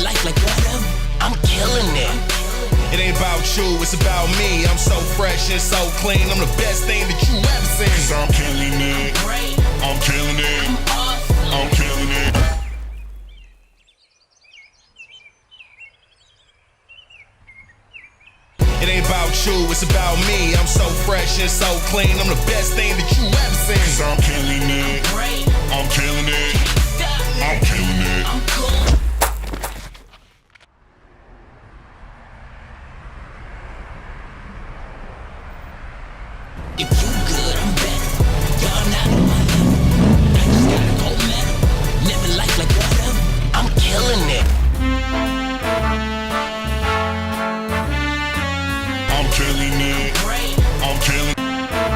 life like whatever. I'm killing it. It ain't about you, it's about me. I'm so fresh and so clean. I'm the best thing that you ever seen. 'Cause I'm killing it. I'm killing it. I'm killing it. It ain't about you, it's about me. I'm so fresh and so clean. I'm the best thing that you ever seen. 'Cause I'm killing it. I'm killing it. I'm killing it. I'm cool. If you good, I'm better. Y'all not on my level. I just gotta go metal. Living life like whatever. I'm killing it. I'm killing it. I'm killing it.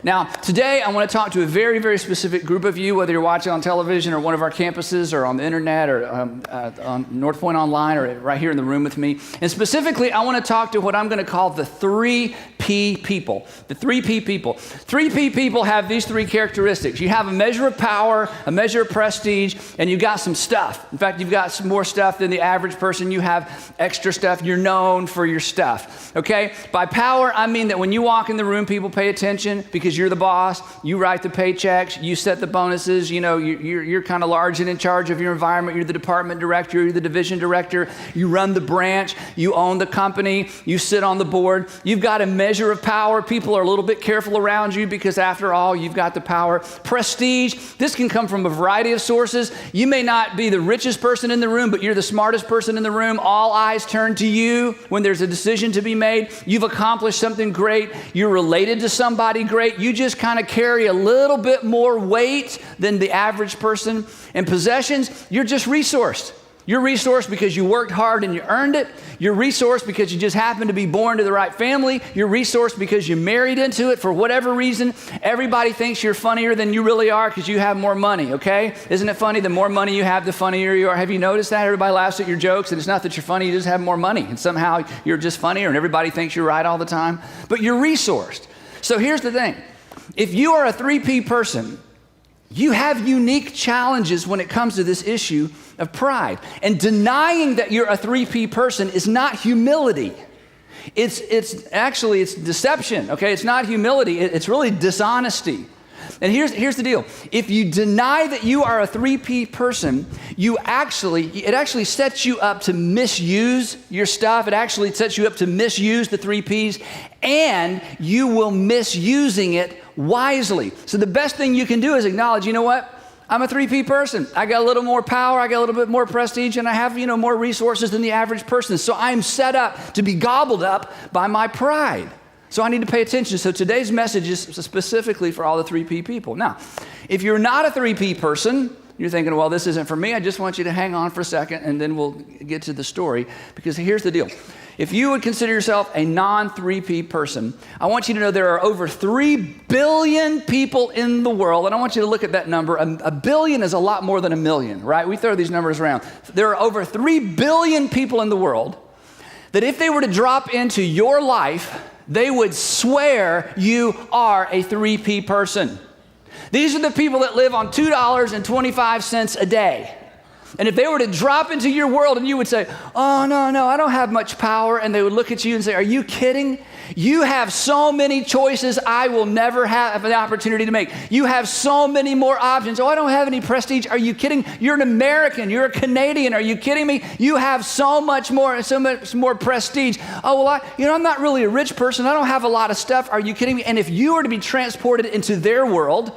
Now, today I want to talk to a very, very specific group of you, whether you're watching on television or one of our campuses or on the internet or on North Point Online or right here in the room with me. And specifically, I want to talk to what I'm going to call the 3P people. The 3P people. 3P people have these three characteristics. You have a measure of power, a measure of prestige, and you've got some stuff. In fact, you've got some more stuff than the average person. You have extra stuff. You're known for your stuff. Okay? By power, I mean that when you walk in the room, people pay attention because you're the boss, you write the paychecks, you set the bonuses, you know, you're kind of large and in charge of your environment, you're the department director, you're the division director, you run the branch, you own the company, you sit on the board, you've got a measure of power, people are a little bit careful around you because after all, you've got the power. Prestige, this can come from a variety of sources. You may not be the richest person in the room, but you're the smartest person in the room. All eyes turn to you when there's a decision to be made. You've accomplished something great, you're related to somebody great, you just kind of carry a little bit more weight than the average person. And possessions, you're just resourced. You're resourced because you worked hard and you earned it. You're resourced because you just happened to be born to the right family. You're resourced because you married into it for whatever reason. Everybody thinks you're funnier than you really are because you have more money, okay? Isn't it funny? The more money you have, the funnier you are. Have you noticed that? Everybody laughs at your jokes, and it's not that you're funny, you just have more money. And somehow you're just funnier, and everybody thinks you're right all the time. But you're resourced. So here's the thing. If you are a 3P person, you have unique challenges when it comes to this issue of pride. And denying that you're a 3P person is not humility. It's deception, okay? It's not humility, it's really dishonesty. And here's the deal. If you deny that you are a 3P person, it actually sets you up to misuse your stuff. It actually sets you up to misuse the 3Ps, and you will misusing it wisely. So the best thing you can do is acknowledge, you know what? I'm a 3P person. I got a little more power, I got a little bit more prestige, and I have, more resources than the average person. So I'm set up to be gobbled up by my pride. So I need to pay attention. So today's message is specifically for all the 3P people. Now, if you're not a 3P person, you're thinking, well, this isn't for me. I just want you to hang on for a second, and then we'll get to the story. Because here's the deal. If you would consider yourself a non-3P person, I want you to know there are over 3 billion people in the world. And I want you to look at that number. A billion is a lot more than a million, right? We throw these numbers around. There are over 3 billion people in the world that if they were to drop into your life, they would swear you are a 3P person. These are the people that live on $2.25 a day. And if they were to drop into your world and you would say, oh, no, I don't have much power, and they would look at you and say, are you kidding? You have so many choices I will never have the opportunity to make. You have so many more options. Oh, I don't have any prestige. Are you kidding? You're an American. You're a Canadian. Are you kidding me? You have so much more prestige. Oh, well, I'm not really a rich person. I don't have a lot of stuff. Are you kidding me? And if you were to be transported into their world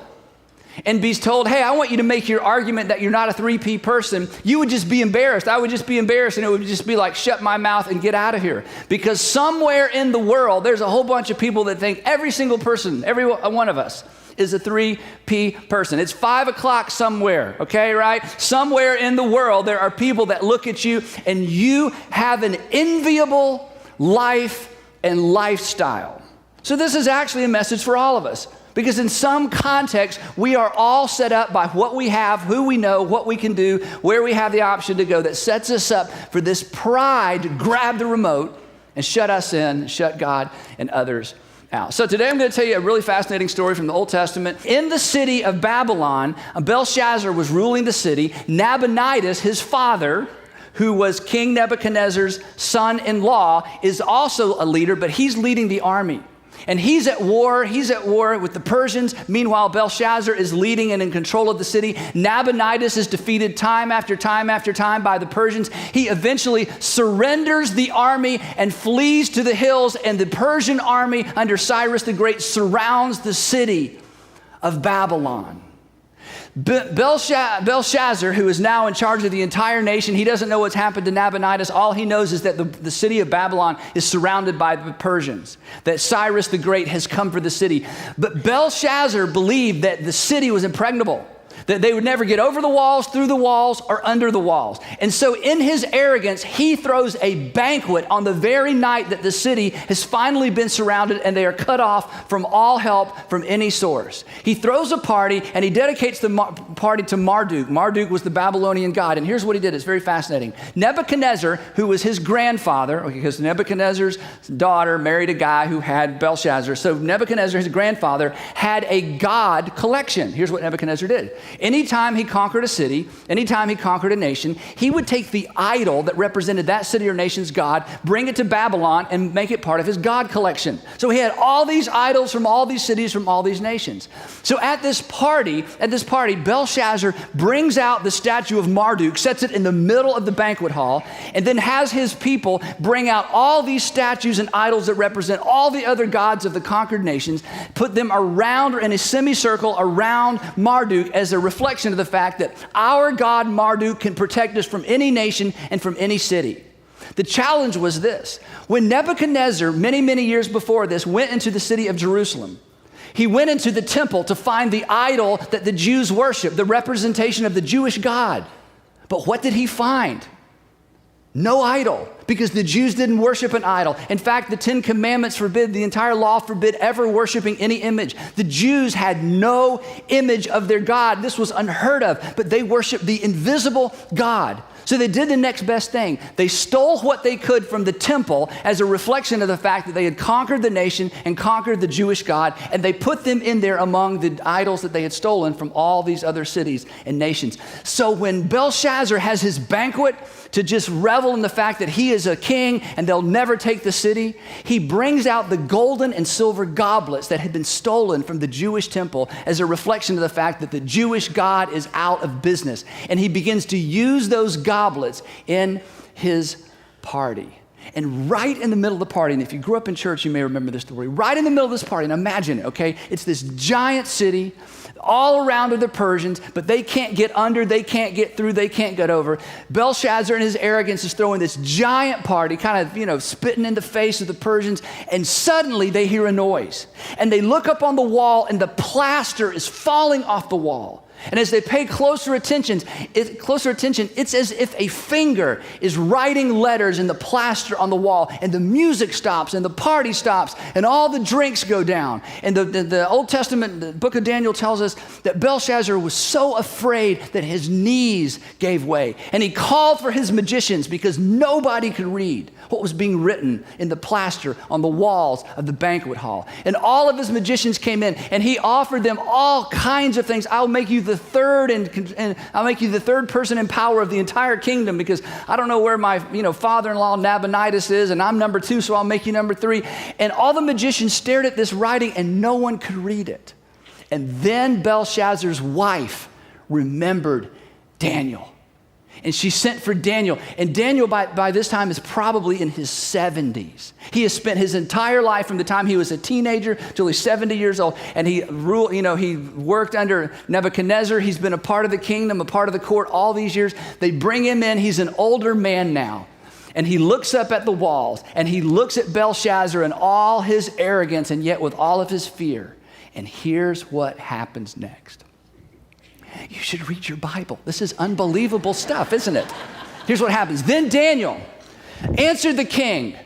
and be told, hey, I want you to make your argument that you're not a 3P person, you would just be embarrassed. I would just be embarrassed, and it would just be like, shut my mouth and get out of here. Because somewhere in the world, there's a whole bunch of people that think every single person, every one of us, is a 3P person. It's 5 o'clock somewhere, okay, right? Somewhere in the world, there are people that look at you and you have an enviable life and lifestyle. So this is actually a message for all of us. Because in some context, we are all set up by what we have, who we know, what we can do, where we have the option to go that sets us up for this pride to grab the remote and shut us in, shut God and others out. So today I'm going to tell you a really fascinating story from the Old Testament. In the city of Babylon, Belshazzar was ruling the city. Nabonidus, his father, who was King Nebuchadnezzar's son-in-law, is also a leader, but he's leading the army. And he's at war with the Persians. Meanwhile, Belshazzar is leading and in control of the city. Nabonidus is defeated time after time after time by the Persians. He eventually surrenders the army and flees to the hills, and the Persian army under Cyrus the Great surrounds the city of Babylon. Belshazzar, who is now in charge of the entire nation, he doesn't know what's happened to Nabonidus. All he knows is that the city of Babylon is surrounded by the Persians, that Cyrus the Great has come for the city. But Belshazzar believed that the city was impregnable, that they would never get over the walls, through the walls, or under the walls. And so in his arrogance, he throws a banquet on the very night that the city has finally been surrounded and they are cut off from all help from any source. He throws a party and he dedicates the party to Marduk. Marduk was the Babylonian god. And here's what he did. It's very fascinating. Nebuchadnezzar, who was his grandfather, because Nebuchadnezzar's daughter married a guy who had Belshazzar. So Nebuchadnezzar, his grandfather, had a god collection. Here's what Nebuchadnezzar did. Anytime he conquered a city, anytime he conquered a nation, he would take the idol that represented that city or nation's god, bring it to Babylon, and make it part of his god collection. So he had all these idols from all these cities, from all these nations. So at this party, Belshazzar brings out the statue of Marduk, sets it in the middle of the banquet hall, and then has his people bring out all these statues and idols that represent all the other gods of the conquered nations, put them around or in a semicircle around Marduk as a reflection of the fact that our God Marduk can protect us from any nation and from any city. The challenge was this. When Nebuchadnezzar, many, many years before this, went into the city of Jerusalem, he went into the temple to find the idol that the Jews worship, the representation of the Jewish God. But what did he find? No idol, because the Jews didn't worship an idol. In fact, the 10 Commandments forbid, the entire law forbid ever worshiping any image. The Jews had no image of their God. This was unheard of, but they worshiped the invisible God. So they did the next best thing. They stole what they could from the temple as a reflection of the fact that they had conquered the nation and conquered the Jewish God, and they put them in there among the idols that they had stolen from all these other cities and nations. So when Belshazzar has his banquet to just revel in the fact that he is a king and they'll never take the city, he brings out the golden and silver goblets that had been stolen from the Jewish temple as a reflection of the fact that the Jewish God is out of business. And he begins to use those goblets in his party. And right in the middle of the party, and if you grew up in church, you may remember this story. Right in the middle of this party, and imagine it, okay? It's this giant city. All around are the Persians, but they can't get under, they can't get through, they can't get over. Belshazzar in his arrogance is throwing this giant party, kind of, spitting in the face of the Persians, and suddenly they hear a noise. And they look up on the wall, and the plaster is falling off the wall. And as they pay closer attention, it's as if a finger is writing letters in the plaster on the wall, and the music stops, and the party stops, and all the drinks go down. And the Old Testament, the book of Daniel tells us that Belshazzar was so afraid that his knees gave way. And he called for his magicians because nobody could read what was being written in the plaster on the walls of the banquet hall. And all of his magicians came in, and he offered them all kinds of things. I'll make you the third, and I'll make you the third person in power of the entire kingdom, because I don't know where my father-in-law Nabonidus is, and I'm number 2, so I'll make you number 3. And all the magicians stared at this writing, and no one could read it. And then Belshazzar's wife remembered Daniel. And she sent for Daniel. And Daniel, by this time, is probably in his 70s. He has spent his entire life from the time he was a teenager till he's 70 years old. And he ruled, he worked under Nebuchadnezzar. He's been a part of the kingdom, a part of the court all these years. They bring him in. He's an older man now. And he looks up at the walls, and he looks at Belshazzar and all his arrogance, and yet with all of his fear. And here's what happens next. You should read your Bible. This is unbelievable stuff, isn't it? Here's what happens. Then Daniel answered the king,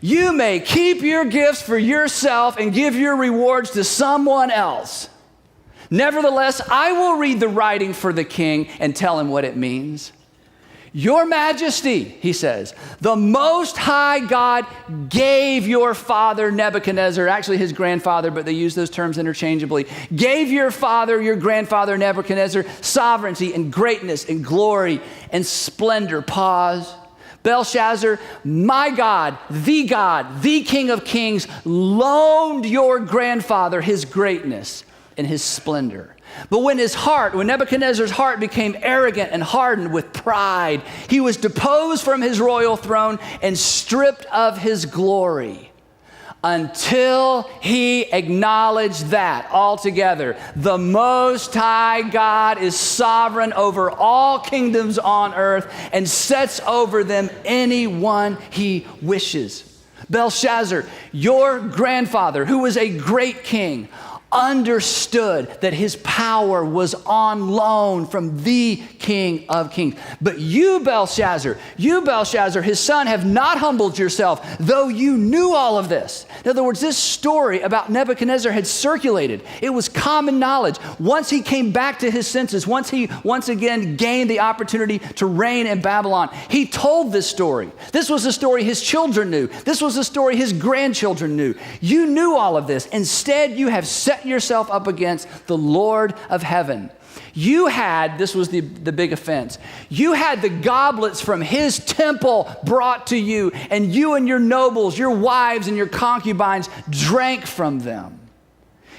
you may keep your gifts for yourself and give your rewards to someone else. Nevertheless, I will read the writing for the king and tell him what it means. Your Majesty, he says, the Most High God gave your father Nebuchadnezzar, actually his grandfather, but they use those terms interchangeably, gave your father, your grandfather Nebuchadnezzar, sovereignty and greatness and glory and splendor. Pause. Belshazzar, my God, the King of Kings, loaned your grandfather his greatness and his splendor. But when Nebuchadnezzar's heart became arrogant and hardened with pride, he was deposed from his royal throne and stripped of his glory until he acknowledged that altogether the Most High God is sovereign over all kingdoms on earth and sets over them anyone he wishes. Belshazzar, your grandfather, who was a great king, understood that his power was on loan from the King of Kings. But you, Belshazzar, his son, have not humbled yourself, though you knew all of this. In other words, this story about Nebuchadnezzar had circulated. It was common knowledge. Once he came back to his senses, once he once again gained the opportunity to reign in Babylon, he told this story. This was a story his children knew. This was a story his grandchildren knew. You knew all of this. Instead, you have set yourself up against the Lord of heaven. You had, this was the big offense, you had the goblets from his temple brought to you, and you and your nobles, your wives and your concubines drank from them.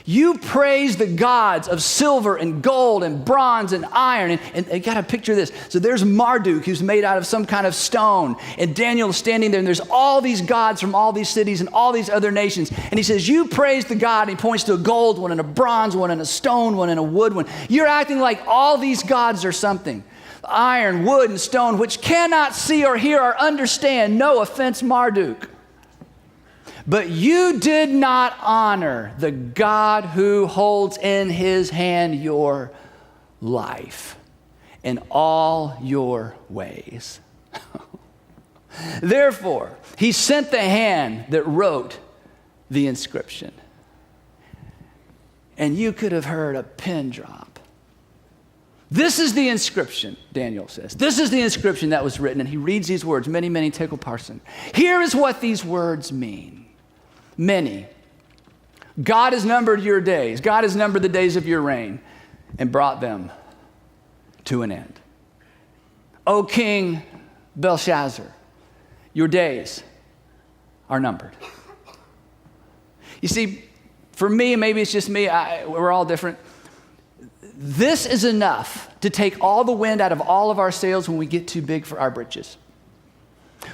You praised the gods of silver and gold and bronze and iron. And you got to picture this. So there's Marduk, who's made out of some kind of stone. And Daniel is standing there, and there's all these gods from all these cities and all these other nations. And he says, you praise the God. And he points to a gold one and a bronze one and a stone one and a wood one. You're acting like all these gods are something. Iron, wood, and stone, which cannot see or hear or understand. No offense, Marduk. But you did not honor the God who holds in his hand your life in all your ways. Therefore, he sent the hand that wrote the inscription. And you could have heard a pin drop. This is the inscription, Daniel says. This is the inscription that was written. And he reads these words, many, many tekel parson. Here is what these words mean. Many. God has numbered your days. God has numbered the days of your reign and brought them to an end. O King Belshazzar, your days are numbered. You see, for me, maybe it's just me, we're all different. This is enough to take all the wind out of all of our sails when we get too big for our britches.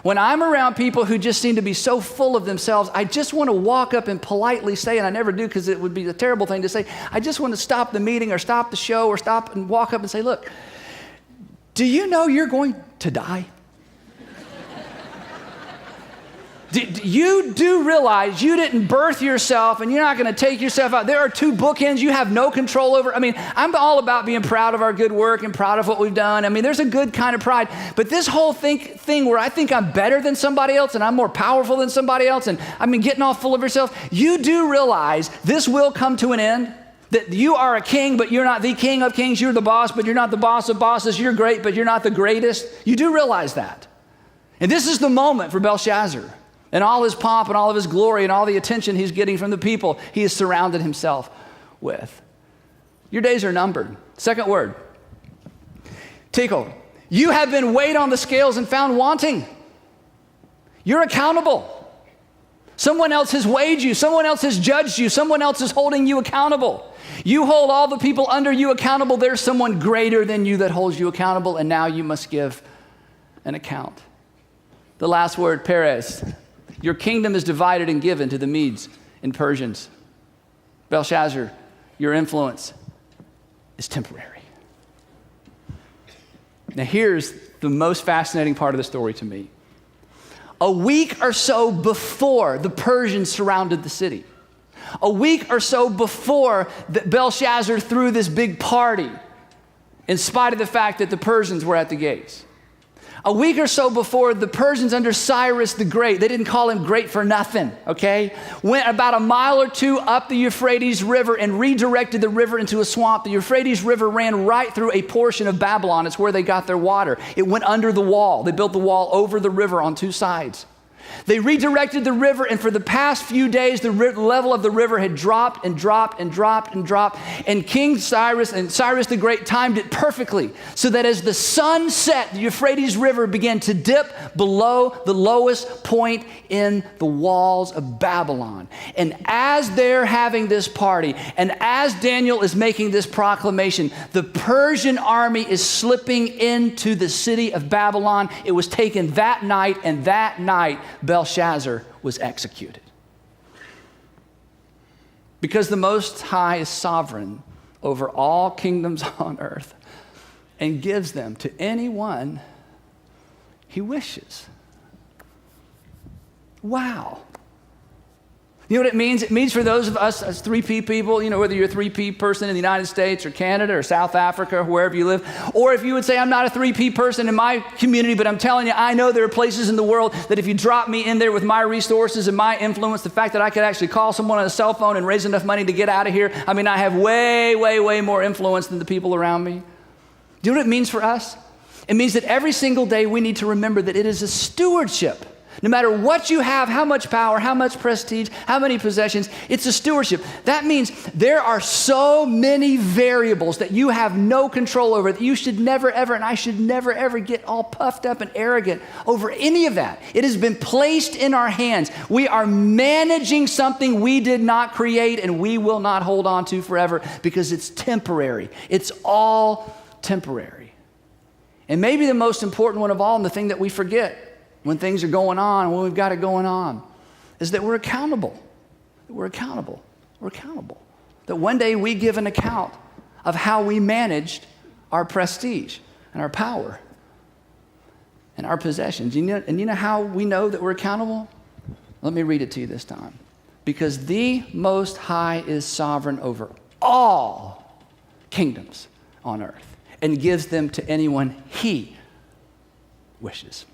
When I'm around people who just seem to be so full of themselves, I just want to walk up and politely say, and I never do because it would be a terrible thing to say, I just want to stop the meeting or stop the show or stop and walk up and say, look, do you know you're going to die? You do realize you didn't birth yourself and you're not going to take yourself out. There are two bookends you have no control over. I mean, I'm all about being proud of our good work and proud of what we've done. I mean, there's a good kind of pride. But this whole thing where I think I'm better than somebody else and I'm more powerful than somebody else and I mean, getting all full of yourself, you do realize this will come to an end. That you are a king, but you're not the King of Kings. You're the boss, but you're not the boss of bosses. You're great, but you're not the greatest. You do realize that. And this is the moment for Belshazzar. And all his pomp and all of his glory and all the attention he's getting from the people he has surrounded himself with. Your days are numbered. Second word, tekel. You have been weighed on the scales and found wanting. You're accountable. Someone else has weighed you. Someone else has judged you. Someone else is holding you accountable. You hold all the people under you accountable. There's someone greater than you that holds you accountable, and now you must give an account. The last word, Perez. Your kingdom is divided and given to the Medes and Persians. Belshazzar, your influence is temporary. Now here's the most fascinating part of the story to me. A week or so before the Persians surrounded the city, A week or so before Belshazzar threw this big party, in spite of the fact that the Persians were at the gates. A week or so before, the Persians under Cyrus the Great, they didn't call him great for nothing, okay? Went about a mile or two up the Euphrates River and redirected the river into a swamp. The Euphrates River ran right through a portion of Babylon. It's where they got their water. It went under the wall. They built the wall over the river on two sides. They redirected the river, and for the past few days, the level of the river had dropped and dropped and dropped and dropped. And King Cyrus and Cyrus the Great timed it perfectly so that as the sun set, the Euphrates River began to dip below the lowest point in the walls of Babylon. And as they're having this party, and as Daniel is making this proclamation, the Persian army is slipping into the city of Babylon. It was taken that night, and that night, Belshazzar was executed. Because the Most High is sovereign over all kingdoms on earth and gives them to anyone he wishes. Wow. You know what it means? It means for those of us as 3P people, you know, whether you're a 3P person in the United States or Canada or South Africa or wherever you live, or if you would say, I'm not a 3P person in my community, but I'm telling you, I know there are places in the world that if you drop me in there with my resources and my influence, the fact that I could actually call someone on a cell phone and raise enough money to get out of here, I mean, I have way, way, way more influence than the people around me. Do you know what it means for us? It means that every single day we need to remember that it is a stewardship. No matter what you have, how much power, how much prestige, how many possessions, it's a stewardship. That means there are so many variables that you have no control over, that you should never, ever, and I should never, ever get all puffed up and arrogant over any of that. It has been placed in our hands. We are managing something we did not create and we will not hold on to forever because it's temporary. It's all temporary. And maybe the most important one of all, and the thing that we forget when things are going on, when we've got it going on, is that we're accountable. We're accountable. We're accountable. That one day we give an account of how we managed our prestige and our power and our possessions. And you know how we know that we're accountable? Let me read it to you this time. Because the Most High is sovereign over all kingdoms on earth and gives them to anyone he wishes.